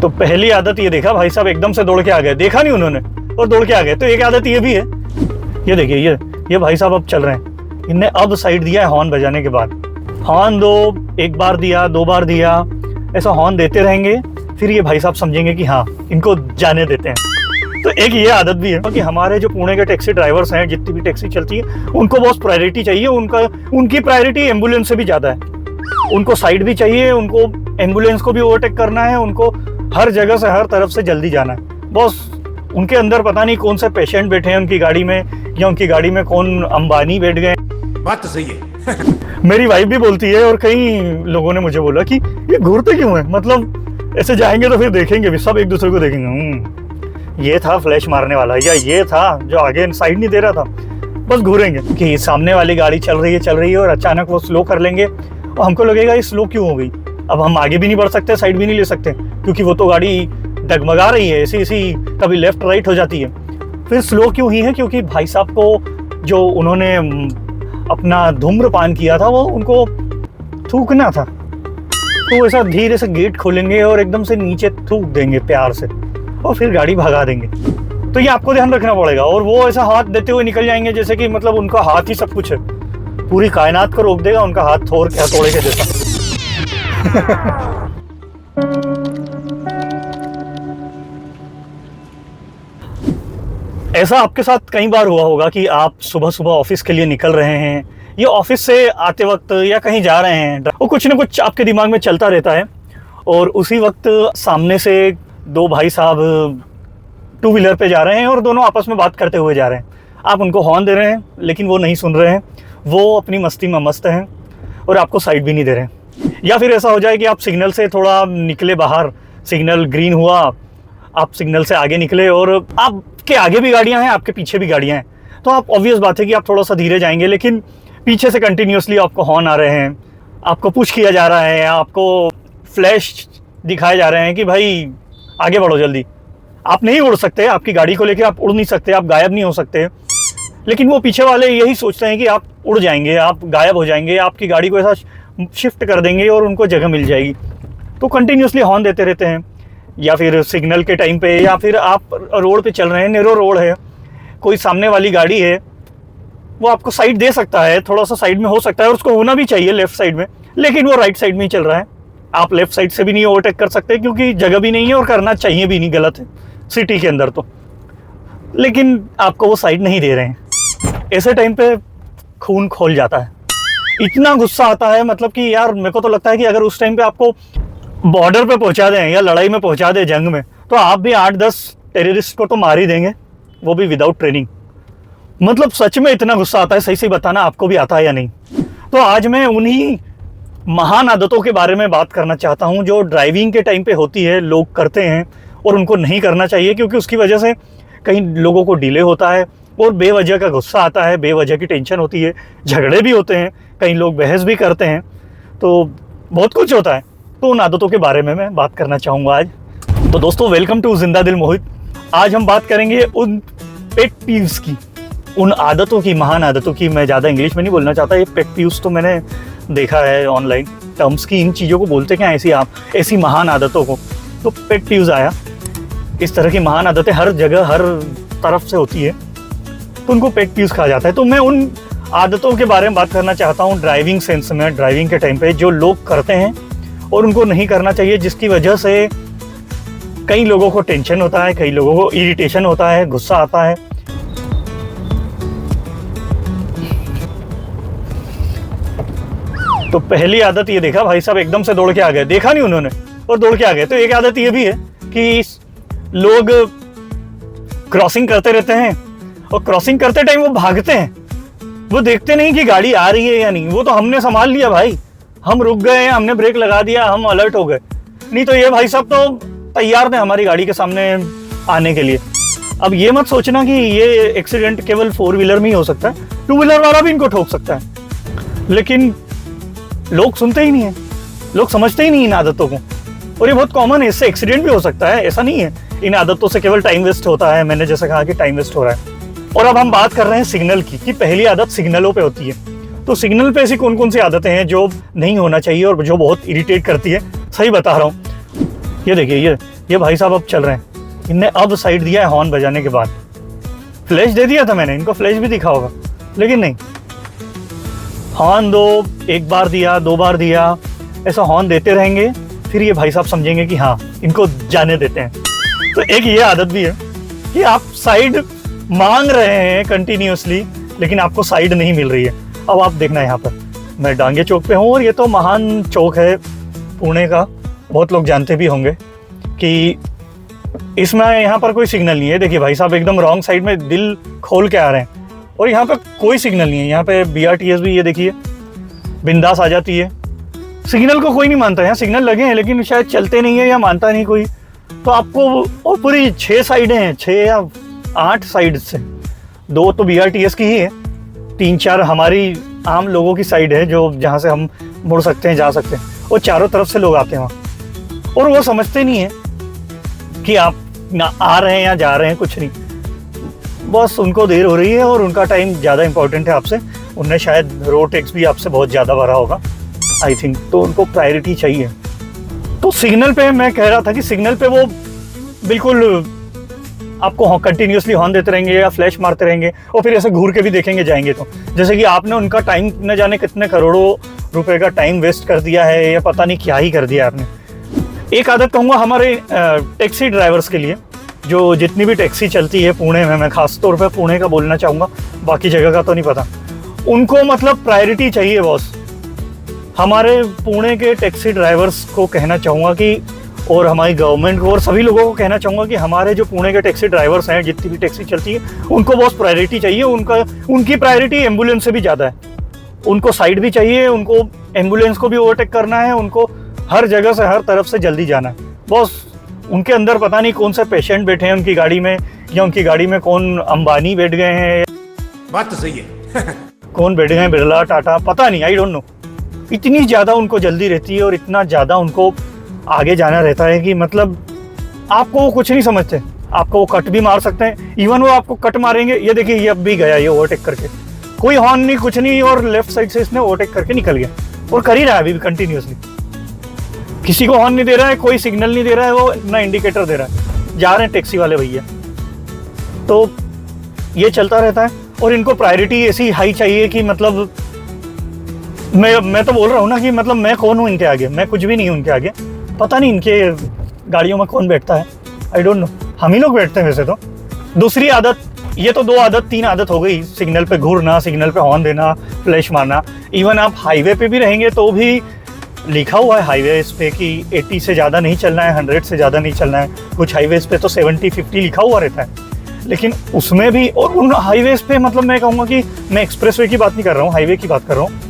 तो पहली आदत ये देखा भाई साहब एकदम से दौड़ के आ गए, देखा नहीं उन्होंने और दौड़ के आ गए। तो एक आदत ये भी है, ये देखिए ये भाई साहब अब चल रहे हैं, इनने अब साइड दिया है हॉर्न बजाने के बाद। हॉर्न दो, एक बार दिया, दो बार दिया, ऐसा हॉर्न देते रहेंगे, फिर ये भाई साहब समझेंगे कि हाँ इनको जाने देते हैं। तो एक ये आदत भी है कि हमारे जो पुणे के टैक्सी ड्राइवर्स हैं, जितनी भी टैक्सी चलती है उनको बहुत प्रायोरिटी चाहिए, उनकी प्रायोरिटी एम्बुलेंस से भी ज़्यादा है। उनको साइड भी चाहिए, उनको एम्बुलेंस को भी ओवरटेक करना है, उनको हर जगह से हर तरफ से जल्दी जाना है। बॉस उनके अंदर पता नहीं कौन से पेशेंट बैठे हैं उनकी गाड़ी में, या उनकी गाड़ी में कौन अंबानी बैठ गए। बात तो सही है। मेरी वाइफ भी बोलती है और कई लोगों ने मुझे बोला कि ये घूरते क्यों है, मतलब ऐसे जाएंगे तो फिर देखेंगे भी, सब एक दूसरे को देखेंगे। ये था फ्लैश मारने वाला, या ये था जो आगे साइड नहीं दे रहा था, बस घूरेंगे कि सामने वाली गाड़ी चल रही है और अचानक वो स्लो कर लेंगे और हमको लगेगा ये स्लो क्यों हो गई। अब हम आगे भी नहीं बढ़ सकते, साइड भी नहीं ले सकते, क्योंकि वो तो गाड़ी डगमगा रही है, ऐसी कभी लेफ्ट राइट हो जाती है। फिर स्लो क्यों ही है, क्योंकि भाई साहब को जो उन्होंने अपना धूम्रपान किया था वो उनको थूकना था, तो ऐसा धीरे से गेट खोलेंगे और एकदम से नीचे थूक देंगे प्यार से और फिर गाड़ी भगा देंगे। तो ये आपको ध्यान रखना पड़ेगा। और वो ऐसा हाथ देते हुए निकल जाएंगे जैसे कि मतलब उनका हाथ ही सब कुछ है, पूरी कायनात को रोक देगा उनका हाथ, थोर के हथौड़े के जैसा। ऐसा आपके साथ कई बार हुआ होगा कि आप सुबह सुबह ऑफिस के लिए निकल रहे हैं, या ऑफिस से आते वक्त या कहीं जा रहे हैं, और कुछ ना कुछ आपके दिमाग में चलता रहता है, और उसी वक्त सामने से दो भाई साहब टू व्हीलर पे जा रहे हैं और दोनों आपस में बात करते हुए जा रहे हैं। आप उनको हॉर्न दे रहे हैं लेकिन वो नहीं सुन रहे हैं, वो अपनी मस्ती में मस्त हैं और आपको साइड भी नहीं दे रहे हैं। या फिर ऐसा हो जाए कि आप सिग्नल से थोड़ा निकले बाहर, सिग्नल ग्रीन हुआ, आप सिग्नल से आगे निकले और आपके आगे भी गाड़ियां हैं, आपके पीछे भी गाड़ियां हैं, तो आप ऑब्वियस बात है कि आप थोड़ा सा धीरे जाएंगे, लेकिन पीछे से कंटिन्यूसली आपको हॉर्न आ रहे हैं, आपको पुश किया जा रहा है, आपको फ्लैश दिखाए जा रहे हैं कि भाई आगे बढ़ो जल्दी। आप नहीं उड़ सकते, आपकी गाड़ी को लेकर आप उड़ नहीं सकते, आप गायब नहीं हो सकते, लेकिन वो पीछे वाले यही सोचते हैं कि आप उड़ जाएंगे, आप गायब हो जाएंगे, आपकी गाड़ी को ऐसा शिफ्ट कर देंगे और उनको जगह मिल जाएगी, तो कंटिन्यूसली हॉर्न देते रहते हैं। या फिर सिग्नल के टाइम पे, या फिर आप रोड पे चल रहे हैं, नेरो रोड है, कोई सामने वाली गाड़ी है, वो आपको साइड दे सकता है, थोड़ा सा साइड में हो सकता है, और उसको होना भी चाहिए लेफ्ट साइड में, लेकिन वो राइट साइड में ही चल रहा है। आप लेफ्ट साइड से भी नहीं ओवरटेक कर सकते क्योंकि जगह भी नहीं है और करना चाहिए भी नहीं, गलत है सिटी के अंदर तो, लेकिन आपको वो साइड नहीं दे रहे हैं। ऐसे टाइम पे खून खोल जाता है, इतना गुस्सा आता है, मतलब कि यार मेरे को तो लगता है कि अगर उस टाइम पे आपको बॉर्डर पे पहुंचा दें या लड़ाई में पहुंचा दें, जंग में, तो आप भी 8-10 टेररिस्ट को तो मार ही देंगे, वो भी विदाउट ट्रेनिंग। मतलब सच में इतना गुस्सा आता है, सही बताना आपको भी आता है या नहीं। तो आज मैं उन्हीं महान आदतों के बारे में बात करना चाहता हूं जो ड्राइविंग के टाइम पे होती है, लोग करते हैं और उनको नहीं करना चाहिए, क्योंकि उसकी वजह से कई लोगों को डिले होता है और बेवजह का गुस्सा आता है, बेवजह की टेंशन होती है, झगड़े भी होते हैं, कई लोग बहस भी करते हैं, तो बहुत कुछ होता है। तो उन आदतों के बारे में मैं बात करना चाहूँगा आज। तो दोस्तों वेलकम टू जिंदा दिल मोहित। आज हम बात करेंगे उन पेट पीव्स की, उन आदतों की, महान आदतों की। मैं ज़्यादा इंग्लिश में नहीं बोलना चाहता, ये पेट पीव्स तो मैंने देखा है ऑनलाइन टर्म्स की, इन चीज़ों को बोलते क्या ऐसी महान आदतों को, तो पेट पीव्स आया। इस तरह की महान आदतें हर जगह हर तरफ से होती है, तो उनको पेट पीव्स कहा जाता है। तो मैं उन आदतों के बारे में बात करना चाहता हूँ ड्राइविंग सेंस में, ड्राइविंग के टाइम पे जो लोग करते हैं और उनको नहीं करना चाहिए, जिसकी वजह से कई लोगों को टेंशन होता है, कई लोगों को इरिटेशन होता है, गुस्सा आता है। तो पहली आदत ये देखा भाई साहब एकदम से दौड़ के आ गए, देखा नहीं उन्होंने और दौड़ के आ गए। तो एक आदत ये भी है कि लोग क्रॉसिंग करते रहते हैं और क्रॉसिंग करते टाइम वो भागते हैं, वो देखते नहीं कि गाड़ी आ रही है या नहीं। वो तो हमने संभाल लिया भाई, हम रुक गए, हमने ब्रेक लगा दिया, हम अलर्ट हो गए, नहीं तो ये भाई साहब तो तैयार थे हमारी गाड़ी के सामने आने के लिए। अब ये मत सोचना कि ये एक्सीडेंट केवल 4 व्हीलर में ही हो सकता है, 2 व्हीलर वाला भी इनको ठोक सकता है, लेकिन लोग सुनते ही नहीं है, लोग समझते ही नहीं इन आदतों को, और ये बहुत कॉमन है, इससे एक्सीडेंट भी हो सकता है, ऐसा नहीं है। इन आदतों से केवल टाइम वेस्ट होता है, मैंने जैसे कहा कि टाइम वेस्ट हो रहा है। और अब हम बात कर रहे हैं सिग्नल की, कि पहली आदत सिग्नलों पे होती है। तो सिग्नल पे ऐसी कौन कौन सी आदतें हैं जो नहीं होना चाहिए और जो बहुत इरिटेट करती है, सही बता रहा हूँ। ये देखिए ये भाई साहब अब चल रहे हैं, इनने अब साइड दिया है हॉर्न बजाने के बाद। फ्लैश दे दिया था मैंने, इनको फ्लैश भी दिखा होगा, लेकिन नहीं, हॉर्न दो, एक बार दिया, 2 बार दिया, ऐसा हॉर्न देते रहेंगे, फिर ये भाई साहब समझेंगे कि हाँ इनको जाने देते हैं। तो एक ये आदत भी है कि आप साइड मांग रहे हैं कंटिन्यूअसली, लेकिन आपको साइड नहीं मिल रही है। अब आप देखना, यहाँ पर मैं डांगे चौक पे हूँ और ये तो महान चौक है पुणे का, बहुत लोग जानते भी होंगे कि इसमें यहाँ पर कोई सिग्नल नहीं है। देखिए भाई साहब एकदम रॉन्ग साइड में दिल खोल के आ रहे हैं, और यहाँ पे कोई सिग्नल नहीं है। यहाँ पे BRTS भी ये देखिए बिंदास आ जाती है, सिग्नल को कोई नहीं मानता। यहाँ सिग्नल लगे हैं लेकिन शायद चलते नहीं है या मानता नहीं कोई। तो आपको, और पूरी 6 साइडें हैं, 6 या 8 साइड से, 2 तो BRTS की ही है, 3-4 हमारी आम लोगों की साइड है जो जहाँ से हम मुड़ सकते हैं, जा सकते हैं, और चारों तरफ से लोग आते हैं वहाँ। और वो समझते नहीं है कि आप ना आ रहे हैं या जा रहे हैं, कुछ नहीं, बस उनको देर हो रही है और उनका टाइम ज़्यादा इंपॉर्टेंट है आपसे। उनने शायद रोड टैक्स भी आपसे बहुत ज़्यादा भरा होगा आई थिंक, तो उनको प्रायोरिटी चाहिए। तो सिग्नल पे मैं कह रहा था कि सिग्नल पे वो बिल्कुल आपको कंटिन्यूसली हॉर्न देते रहेंगे या फ्लैश मारते रहेंगे, और फिर ऐसे घूर के भी देखेंगे जाएंगे तो, जैसे कि आपने उनका टाइम न जाने कितने करोड़ों रुपए का टाइम वेस्ट कर दिया है, या पता नहीं क्या ही कर दिया आपने। एक आदत कहूँगा हमारे टैक्सी ड्राइवर्स के लिए, जो जितनी भी टैक्सी चलती है पुणे में, मैं खास तौर पे पुणे का बोलना चाहूँगा, बाकी जगह का तो नहीं पता, उनको मतलब प्रायोरिटी चाहिए बॉस। हमारे पुणे के टैक्सी ड्राइवर्स को कहना चाहूँगा कि, और हमारी गवर्नमेंट को और सभी लोगों को कहना चाहूँगा कि हमारे जो पुणे के टैक्सी ड्राइवर्स हैं, जितनी भी टैक्सी चलती है, उनको बहुत प्रायोरिटी चाहिए। उनकी प्रायोरिटी एम्बुलेंस से भी ज़्यादा है। उनको साइड भी चाहिए, उनको एम्बुलेंस को भी ओवरटेक करना है, उनको हर जगह से, हर तरफ से जल्दी जाना है बॉस। उनके अंदर पता नहीं कौन से पेशेंट बैठे हैं उनकी गाड़ी में, या उनकी गाड़ी में कौन अंबानी बैठ गए हैं, बात तो सही है कौन बैठ गए हैं, बिरला, टाटा, पता नहीं, आई डोंट नो। इतनी ज़्यादा उनको जल्दी रहती है और इतना ज़्यादा उनको आगे जाना रहता है कि मतलब आपको वो कुछ नहीं समझते। आपको वो कट भी मार सकते हैं, इवन वो आपको कट मारेंगे। ये देखिए ये अब भी गया, ये ओवरटेक करके, कोई हॉर्न नहीं, कुछ नहीं, और लेफ्ट साइड से इसने ओवरटेक करके निकल गया, और कर ही रहा है अभी भी कंटिन्यूसली। किसी को हॉर्न नहीं दे रहा है, कोई सिग्नल नहीं दे रहा है, वो ना इंडिकेटर दे रहा है, जा रहे हैं टैक्सी वाले भैया। तो ये चलता रहता है, और इनको प्रायोरिटी ऐसी हाई चाहिए कि मतलब मैं तो बोल रहा हूँ ना कि मतलब मैं कौन हूँ इनके आगे, मैं कुछ भी नहीं हूँ इनके आगे। पता नहीं इनके गाड़ियों में कौन बैठता है, आई डोंट नो, हम ही लोग बैठते हैं वैसे तो। दूसरी आदत, ये तो 2 आदत 3 आदत हो गई, सिग्नल पे घूरना, सिग्नल पे हॉर्न देना, फ्लैश मारना। इवन आप हाईवे पे भी रहेंगे तो भी लिखा हुआ है हाईवेज पे कि 80 से ज़्यादा नहीं चलना है, 100 से ज़्यादा नहीं चलना है। कुछ हाईवेज पे तो 70-50 लिखा हुआ रहता है, लेकिन उसमें भी, और उन हाईवेज पे मतलब मैं कहूँगा कि मैं एक्सप्रेसवे की बात नहीं कर रहा हूँ, हाईवे की बात कर रहा हूँ,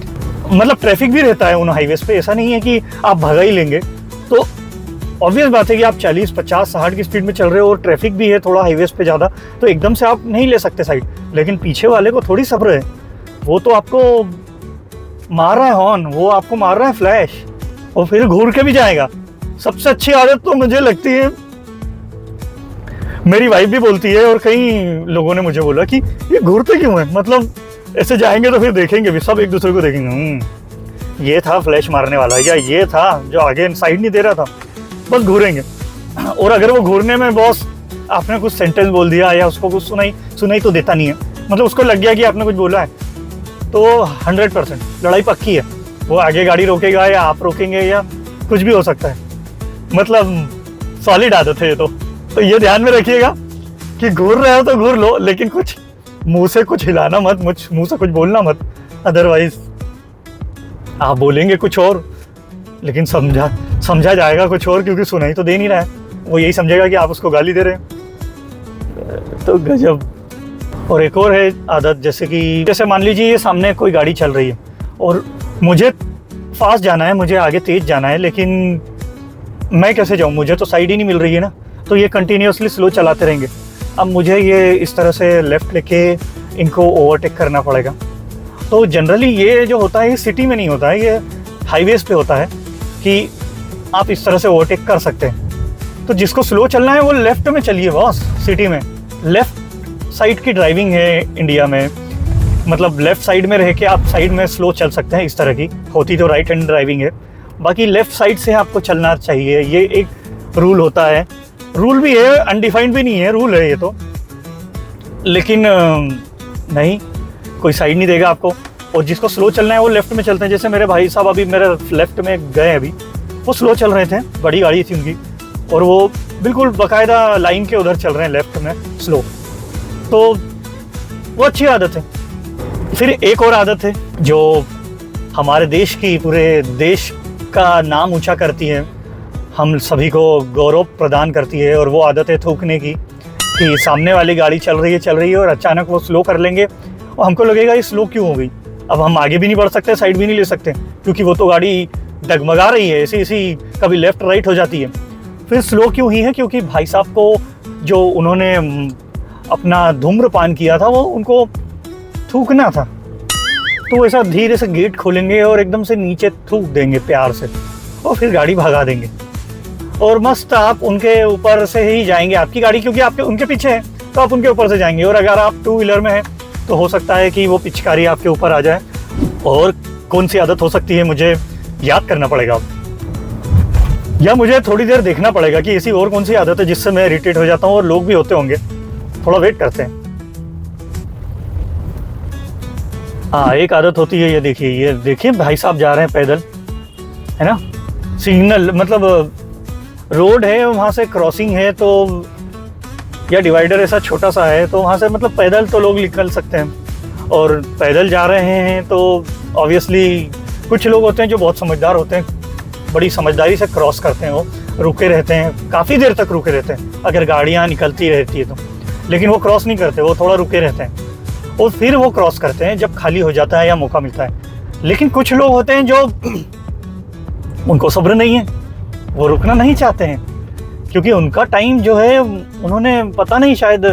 मतलब ट्रैफिक भी रहता है उन हाईवेज पे। ऐसा नहीं है कि आप भगा ही लेंगे। तो ऑब्वियस बात है कि आप 40, 50, 60 की स्पीड में चल रहे हो और ट्रैफिक भी है थोड़ा हाईवेज पे ज़्यादा, तो एकदम से आप नहीं ले सकते साइड। लेकिन पीछे वाले को थोड़ी सब्र है, वो तो आपको मार रहा है हॉर्न, वो आपको मार रहा है फ्लैश, और फिर घूर के भी जाएगा। सबसे अच्छी आदत तो मुझे लगती है, मेरी वाइफ भी बोलती है और कई लोगों ने मुझे बोला कि ये घूरते क्यों है, मतलब ऐसे जाएंगे तो फिर देखेंगे भी, सब एक दूसरे को देखेंगे, ये था फ्लैश मारने वाला, या ये था जो आगे साइड नहीं दे रहा था, बस घूरेंगे। और अगर वो घूरने में बॉस आपने कुछ सेंटेंस बोल दिया या उसको कुछ सुनाई तो देता नहीं है, मतलब उसको लग गया कि आपने कुछ बोला है, तो 100% लड़ाई पक्की है। वो आगे गाड़ी रोकेगा या आप रोकेंगे या कुछ भी हो सकता है, मतलब सॉलिड आदत है ये तो ये ध्यान में रखिएगा कि घूर रहे हो तो घूर लो, लेकिन कुछ मुंह से कुछ हिलाना मत, मुंह से कुछ बोलना मत, अदरवाइज आप बोलेंगे कुछ और लेकिन समझा जाएगा कुछ और, क्योंकि सुनाई तो दे नहीं रहा है, वो यही समझेगा कि आप उसको गाली दे रहे हैं। तो गजब। और एक और है आदत, जैसे मान लीजिए ये सामने कोई गाड़ी चल रही है और मुझे फास्ट जाना है, मुझे आगे तेज जाना है, लेकिन मैं कैसे जाऊँ, मुझे तो साइड ही नहीं मिल रही है ना, तो ये कंटिन्यूसली स्लो चलाते रहेंगे। अब मुझे ये इस तरह से लेफ़्ट लेके इनको ओवरटेक करना पड़ेगा। तो जनरली ये जो होता है ये सिटी में नहीं होता है, ये हाईवेज़ पे होता है कि आप इस तरह से ओवरटेक कर सकते हैं। तो जिसको स्लो चलना है वो लेफ़्ट में चलिए बॉस। सिटी में लेफ़्ट साइड की ड्राइविंग है इंडिया में, मतलब लेफ़्ट साइड में रह के आप साइड में स्लो चल सकते हैं, इस तरह की होती तो राइट हैंड ड्राइविंग है, बाकी लेफ़्ट साइड से आपको चलना चाहिए, ये एक रूल होता है। रूल भी है, अनडिफाइंड भी नहीं है, रूल है ये तो। लेकिन नहीं, कोई साइड नहीं देगा आपको, और जिसको स्लो चलना है वो लेफ्ट में चलते हैं। जैसे मेरे भाई साहब अभी मेरे लेफ्ट में गए, अभी वो स्लो चल रहे थे, बड़ी गाड़ी थी उनकी, और वो बिल्कुल बाकायदा लाइन के उधर चल रहे हैं लेफ्ट में स्लो। तो वो अच्छी आदत है। फिर एक और आदत है जो हमारे देश की, पूरे देश का नाम ऊंचा करती है, हम सभी को गौरव प्रदान करती है, और वो आदत है थूकने की। कि सामने वाली गाड़ी चल रही है और अचानक वो स्लो कर लेंगे और हमको लगेगा ये स्लो क्यों हो गई। अब हम आगे भी नहीं बढ़ सकते, साइड भी नहीं ले सकते, क्योंकि वो तो गाड़ी डगमगा रही है, ऐसी कभी लेफ्ट राइट हो जाती है। फिर स्लो क्यों ही है, क्योंकि भाई साहब को जो उन्होंने अपना धूम्रपान किया था वो उनको थूकना था, तो ऐसा धीरे से गेट खोलेंगे और एकदम से नीचे थूक देंगे प्यार से, और फिर गाड़ी भगा देंगे, और मस्त आप उनके ऊपर से ही जाएंगे। आपकी गाड़ी क्योंकि आपके उनके पीछे है तो आप उनके ऊपर से जाएंगे, और अगर आप टू व्हीलर में हैं तो हो सकता है कि वो पिचकारी आपके ऊपर आ जाए। और कौन सी आदत हो सकती है, मुझे याद करना पड़ेगा, या मुझे थोड़ी देर देखना पड़ेगा कि ऐसी और कौन सी आदत है जिससे मैं इरिटेट हो जाता हूँ, और लोग भी होते होंगे। थोड़ा वेट करते हैं। हाँ, एक आदत होती है, ये देखिए भाई साहब जा रहे हैं पैदल, है ना, सिग्नल मतलब रोड है, वहाँ से क्रॉसिंग है, तो या डिवाइडर ऐसा छोटा सा है, तो वहाँ से मतलब पैदल तो लोग निकल सकते हैं, और पैदल जा रहे हैं तो ऑब्वियसली कुछ लोग होते हैं जो बहुत समझदार होते हैं, बड़ी समझदारी से क्रॉस करते हैं, वो रुके रहते हैं, काफ़ी देर तक रुके रहते हैं अगर गाड़ियाँ निकलती रहती है तो। लेकिन वो क्रॉस नहीं करते, वो थोड़ा रुके रहते हैं, और फिर वो क्रॉस करते हैं जब खाली हो जाता है या मौका मिलता है। लेकिन कुछ लोग होते हैं जो उनको सब्र नहीं है, वो रुकना नहीं चाहते हैं, क्योंकि उनका टाइम जो है, उन्होंने पता नहीं शायद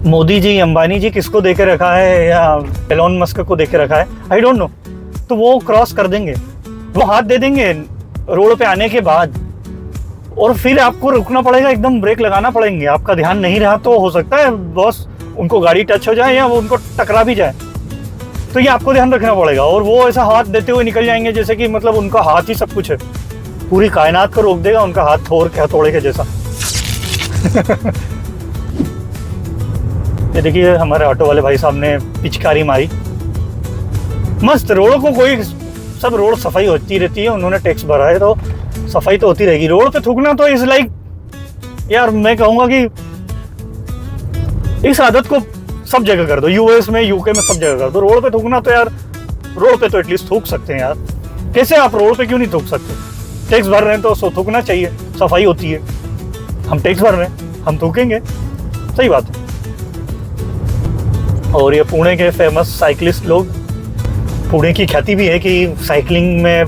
मोदी जी, अंबानी जी किसको दे के रखा है, या एलोन मस्क को दे के रखा है, आई डोंट नो, तो वो क्रॉस कर देंगे, वो हाथ दे देंगे रोड पे आने के बाद, और फिर आपको रुकना पड़ेगा, एकदम ब्रेक लगाना पड़ेंगे। आपका ध्यान नहीं रहा तो हो सकता है बॉस उनको गाड़ी टच हो जाए या वो उनको टकरा भी जाए, तो ये आपको ध्यान रखना पड़ेगा। और वो ऐसा हाथ देते हुए निकल जाएंगे जैसे कि मतलब उनका हाथ ही सब कुछ है, पूरी कायनात को रोक देगा उनका हाथ, थोर के हथौड़े के जैसा। ये देखिए हमारे ऑटो वाले भाई साहब ने पिचकारी मारी, मस्त। रोड को कोई, सब रोड सफाई होती रहती है, उन्होंने टैक्स भरा है तो सफाई तो होती रहेगी। रोड पे थूकना तो इज लाइक, यार मैं कहूँगा कि इस आदत को सब जगह कर दो, यूएस में, यूके में, सब जगह कर दो। रोड पे थूकना तो यार, रोड पे तो एटलीस्ट थूक सकते हैं यार, कैसे आप रोड पे क्यों नहीं थूक सकते? टैक्स भर रहे हैं तो थूकना चाहिए, सफाई होती है, हम टैक्स भर रहे हैं, हम थूकेंगे, सही बात है। और ये पुणे के फेमस साइकिलिस्ट लोग, पुणे की ख्याति भी है कि साइकिलिंग में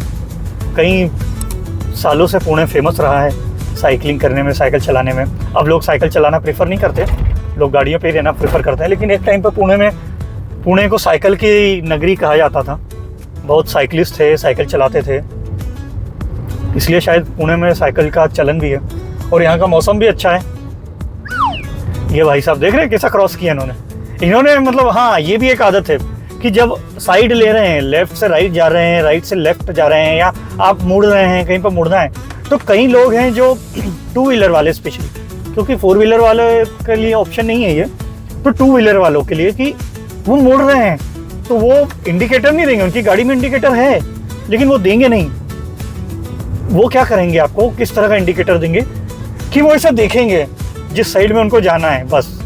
कई सालों से पुणे फेमस रहा है, साइकिलिंग करने में, साइकिल चलाने में। अब लोग साइकिल चलाना प्रेफर नहीं करते, लोग गाड़ियों पे रहना प्रेफर करते हैं, लेकिन एक टाइम पर पुणे को साइकिल की नगरी कहा जाता था। बहुत साइकिलिस्ट थे, साइकिल चलाते थे, इसलिए शायद पुणे में साइकिल का चलन भी है, और यहाँ का मौसम भी अच्छा है। ये भाई साहब देख रहे हैं कैसा क्रॉस किया इन्होंने मतलब हाँ, ये भी एक आदत है कि जब साइड ले रहे हैं, लेफ्ट से राइट जा रहे हैं, राइट से लेफ्ट जा रहे हैं, या आप मुड़ रहे हैं, कहीं पर मुड़ना है, तो कई लोग हैं जो टू व्हीलर वाले स्पेशली, क्योंकि फोर व्हीलर वाले के लिए ऑप्शन नहीं है ये, तो टू व्हीलर वालों के लिए कि वो मुड़ रहे हैं तो वो इंडिकेटर नहीं देंगे, उनकी गाड़ी में इंडिकेटर है लेकिन वो देंगे नहीं। वो क्या करेंगे, आपको किस तरह का इंडिकेटर देंगे कि वो ऐसा देखेंगे जिस साइड में उनको जाना है बस,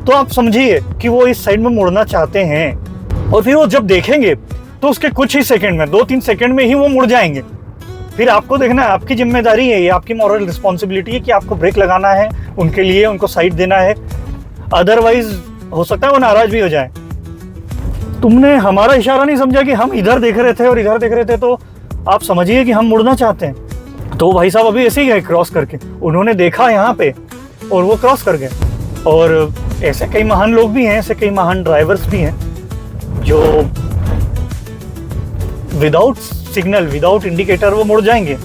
तो आप समझिए कि वो इस साइड में मुड़ना चाहते हैं, और फिर वो जब देखेंगे तो उसके कुछ ही सेकंड में, 2-3 सेकंड में ही वो मुड़ जाएंगे। फिर आपको देखना है, आपकी जिम्मेदारी है, ये आपकी मॉरल रिस्पॉन्सिबिलिटी है कि आपको ब्रेक लगाना है उनके लिए, उनको साइड देना है, अदरवाइज हो सकता है वो नाराज भी हो जाए। तुमने हमारा इशारा नहीं समझा कि हम इधर देख रहे थे और इधर देख रहे थे, तो आप समझिए कि हम मुड़ना चाहते हैं। तो भाई साहब अभी ऐसे ही गए क्रॉस करके, उन्होंने देखा यहाँ पे और वो क्रॉस कर गए। और ऐसे कई महान लोग भी हैं, ऐसे कई महान ड्राइवर्स भी हैं जो विदाउट सिग्नल, विदाउट इंडिकेटर वो मुड़ जाएंगे,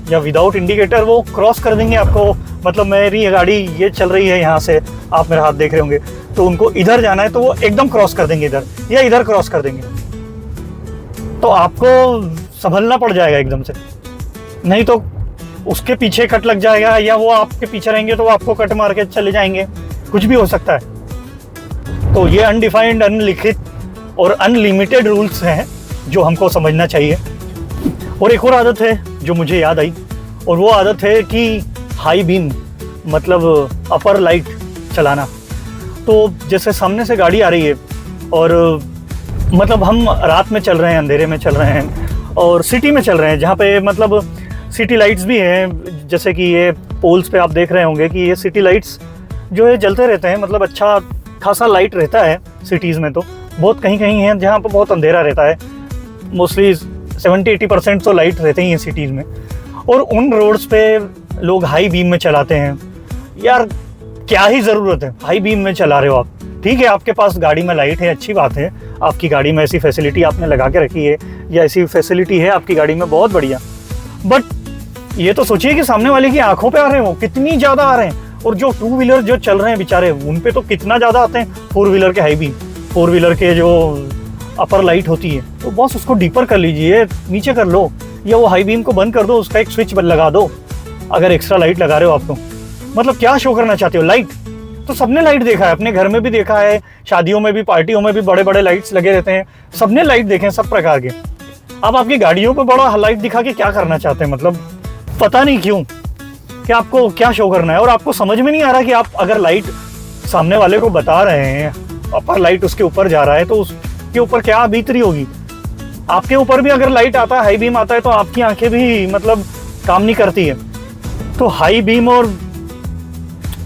या विदाउट इंडिकेटर वो क्रॉस कर देंगे आपको। मतलब मेरी गाड़ी ये चल रही है, यहाँ से आप मेरा हाथ देख रहे होंगे, तो उनको इधर जाना है तो वो एकदम क्रॉस कर देंगे इधर, या इधर क्रॉस कर देंगे, तो आपको संभलना पड़ जाएगा एकदम से, नहीं तो उसके पीछे कट लग जाएगा या वो आपके पीछे रहेंगे तो वो आपको कट मार के चले जाएंगे, कुछ भी हो सकता है। तो ये अनडिफाइंड, अनलिखित और अनलिमिटेड रूल्स हैं जो हमको समझना चाहिए। और एक और आदत है जो मुझे याद आई, और वो आदत है कि हाई बीम मतलब अपर लाइट चलाना। तो जैसे सामने से गाड़ी आ रही है और मतलब हम रात में चल रहे हैं, अंधेरे में चल रहे हैं और सिटी में चल रहे हैं, जहाँ पे मतलब सिटी लाइट्स भी हैं, जैसे कि ये पोल्स पे आप देख रहे होंगे कि ये सिटी लाइट्स जो है जलते रहते हैं, मतलब अच्छा खासा लाइट रहता है सिटीज़ में। तो बहुत कहीं कहीं हैं जहाँ पर बहुत अंधेरा रहता है, मोस्टली 70-80% तो लाइट रहते ही हैं सिटीज़ में। और उन रोड्स पे लोग हाई बीम में चलाते हैं। यार क्या ही ज़रूरत है, हाई बीम में चला रहे हो आप, ठीक है आपके पास गाड़ी में लाइट है, अच्छी बात है, आपकी गाड़ी में ऐसी फैसिलिटी आपने लगा के रखी है या ऐसी फैसिलिटी है आपकी गाड़ी में, बहुत बढ़िया। बट ये तो सोचिए कि सामने वाले की आंखों पे आ रहे हो, कितनी ज़्यादा आ रहे हैं। और जो 2 व्हीलर जो चल रहे हैं बेचारे, उन पे तो कितना ज़्यादा आते हैं 4 व्हीलर के हाई बीम, 4 व्हीलर के जो अपर लाइट होती है। तो बस उसको डीपर कर लीजिए, नीचे कर लो, या वो हाई बीम को बंद कर दो, उसका एक स्विच लगा दो अगर एक्स्ट्रा लाइट लगा रहे हो आप तो। मतलब क्या शो करना चाहते हो, लाइट तो सबने लाइट देखा है, अपने घर में भी देखा है, शादियों में भी, पार्टियों में भी बड़े बड़े लाइट्स लगे रहते हैं, सबने लाइट देखे हैं सब प्रकार के। अब आपकी गाड़ियों पे बड़ा लाइट दिखा के क्या करना चाहते हैं, मतलब पता नहीं क्यों कि आपको क्या शो करना है। और आपको समझ में नहीं आ रहा कि आप अगर लाइट सामने वाले को बता रहे हैं, अपर लाइट उसके ऊपर जा रहा है, तो उसके ऊपर क्या बीत रही होगी। आपके ऊपर भी अगर लाइट आता है, हाई बीम आता है, तो आपकी आंखें भी मतलब काम नहीं करती है। तो हाई बीम और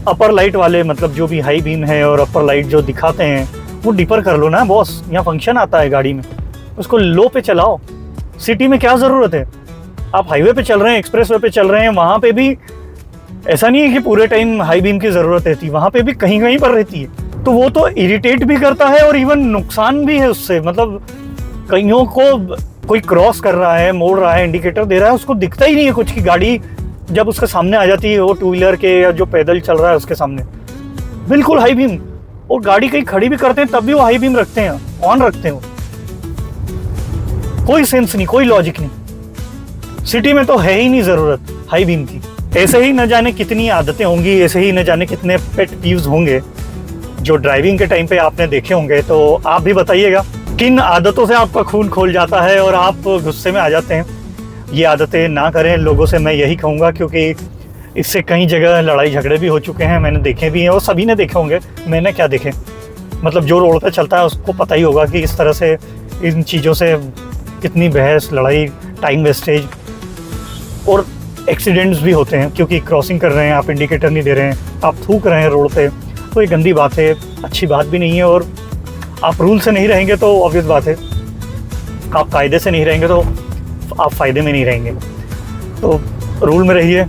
अपर लाइट वाले, मतलब जो भी हाई बीम है और अपर लाइट जो दिखाते हैं, वो डीपर कर लो ना बॉस। यहाँ फंक्शन आता है गाड़ी में, उसको लो पे चलाओ। सिटी में क्या ज़रूरत है, आप हाईवे पे चल रहे हैं, एक्सप्रेस वे पे चल रहे हैं, वहाँ पे भी ऐसा नहीं है कि पूरे टाइम हाई बीम की ज़रूरत रहती है, वहाँ पे भी कहीं कहीं पर रहती है। तो वो तो इरिटेट भी करता है और इवन नुकसान भी है उससे। मतलब कईयों को कोई क्रॉस कर रहा है, मोड़ रहा है, इंडिकेटर दे रहा है, उसको दिखता ही नहीं है कुछ की गाड़ी जब उसके सामने आ जाती है, वो 2 व्हीलर के या जो पैदल चल रहा है उसके सामने बिल्कुल हाई बीम। और गाड़ी कहीं खड़ी भी करते हैं तब भी वो हाई बीम रखते हैं, ऑन रखते हैं। कोई सेंस नहीं, कोई लॉजिक नहीं। सिटी में तो है ही नहीं ज़रूरत हाई बीम की। ऐसे ही न जाने कितनी आदतें होंगी, ऐसे ही न जाने कितने पेट पीव्स होंगे जो ड्राइविंग के टाइम पे आपने देखे होंगे। तो आप भी बताइएगा किन आदतों से आपका खून खोल जाता है और आप गुस्से में आ जाते हैं। ये आदतें ना करें लोगों से, मैं यही कहूँगा, क्योंकि इससे कई जगह लड़ाई झगड़े भी हो चुके हैं, मैंने देखे भी हैं और सभी ने देखे होंगे। मैंने क्या देखे, मतलब जो रोड पे चलता है उसको पता ही होगा कि इस तरह से इन चीज़ों से कितनी बहस, लड़ाई, टाइम वेस्टेज और एक्सीडेंट्स भी होते हैं। क्योंकि क्रॉसिंग कर रहे हैं आप, इंडिकेटर नहीं दे रहे हैं, आप थूक रहे हैं रोड पे, तो ये गंदी बात है, अच्छी बात भी नहीं है। और आप रूल से नहीं रहेंगे तो ऑब्वियस बात है, आप कायदे से नहीं रहेंगे तो आप फ़ायदे में नहीं रहेंगे। तो रूल में रहिए,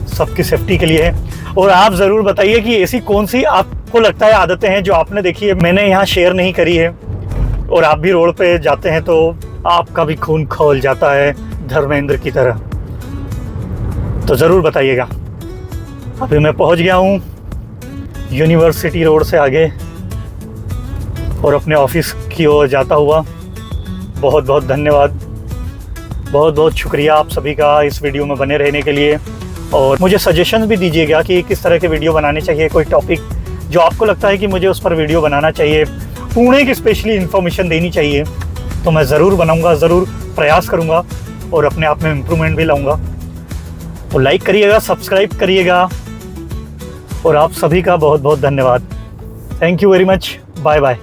सबकी सेफ्टी के लिए है। और आप ज़रूर बताइए कि ऐसी कौन सी आपको लगता है आदतें हैं जो आपने देखी है, मैंने यहाँ शेयर नहीं करी है, और आप भी रोड पे जाते हैं तो आपका भी खून खौल जाता है धर्मेंद्र की तरह। तो ज़रूर बताइएगा। अभी मैं पहुँच गया हूँ यूनिवर्सिटी रोड से आगे और अपने ऑफिस की ओर जाता हुआ। बहुत बहुत धन्यवाद, बहुत बहुत शुक्रिया आप सभी का इस वीडियो में बने रहने के लिए। और मुझे सजेशन भी दीजिएगा कि किस तरह के वीडियो बनाने चाहिए, कोई टॉपिक जो आपको लगता है कि मुझे उस पर वीडियो बनाना चाहिए, पुणे की स्पेशली इन्फॉर्मेशन देनी चाहिए, तो मैं ज़रूर बनाऊंगा, ज़रूर प्रयास करूंगा और अपने आप में इम्प्रूवमेंट भी लाऊंगा। तो लाइक करिएगा, सब्सक्राइब करिएगा, और आप सभी का बहुत बहुत धन्यवाद। Thank you very much, bye bye.